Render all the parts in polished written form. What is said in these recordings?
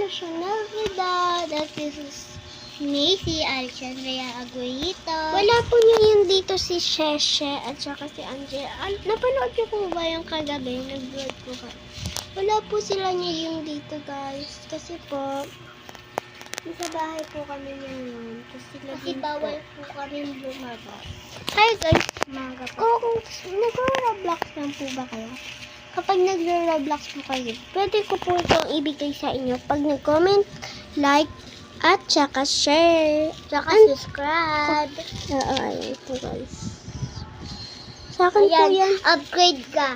Feliz Navidad. This is Macy Alexandria Aguilito. Wala po niyo yun dito si Sheshe at saka si Angel. Napanood niyo po ba yung kagabi? Nag-vlog po ka. Wala po sila niyo yung dito, guys. Kasi po, sa bahay po kami ngayon. Kasi bawal po kami lumabas. Hi guys, mga kung nag-Roblox lang po ba kayo? Kapag nag-Roblox po kayo, pwede ko po itong ibigay sa inyo pag nag-comment, like, at saka share. Saka subscribe. Oo, ayun po guys. Sa akin po yan. Upgrade ka.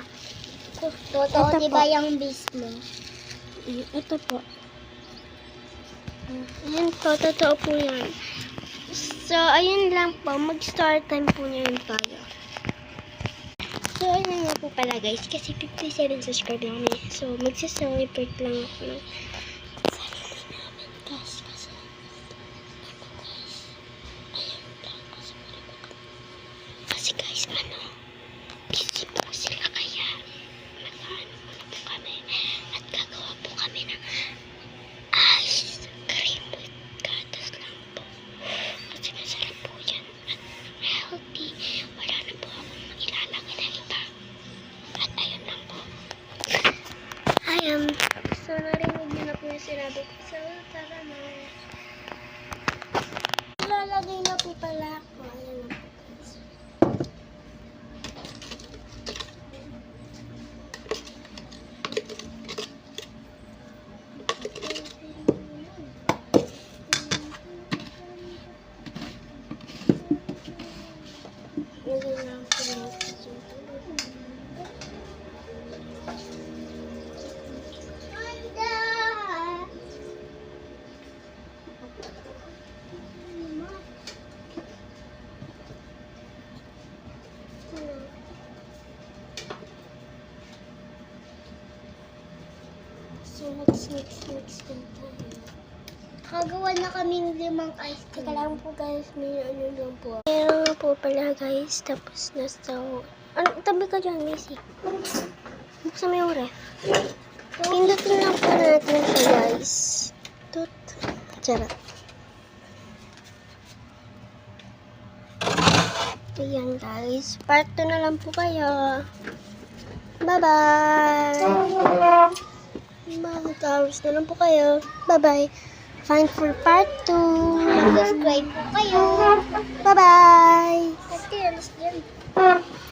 Totoo, diba yung base mo? Ito po. Ayan po, totoo po yan. So, ayun lang po. Mag-start time po niya yung tayo. So, ayun nga po pala guys. Kasi 57 subscribe lang kami. So, magsa-celebrate lang ako ng sarili namin guys. Kasi, ayun lang. Kasi guys, busy po sila kaya mag-ano muna po kami. At gagawa po kami ng ice cream with gatas lang po. Kasi masarap po yan. At healthy. Wala na po akong ilalagay na iba. At ayun lang po. So narinig niyo na po yung sinabi ko. So tara na. Ilalagay na po pala ako. Ayun lang po. So, next din tayo. Kagawa na kami ng 5 ice cream. Teka lang po guys, may ano lang po. Meron na po pala guys, tapos nasa... tabi ka dyan, Macy. Buksan mo yung ref. Pindutin lang po natin siya guys. Tut. Charot. Ayan guys, part 2 na lang po kayo. Bye-bye! Mag-hours na lang po kayo. Bye-bye. Find for part 2. Subscribe po kayo. Bye-bye.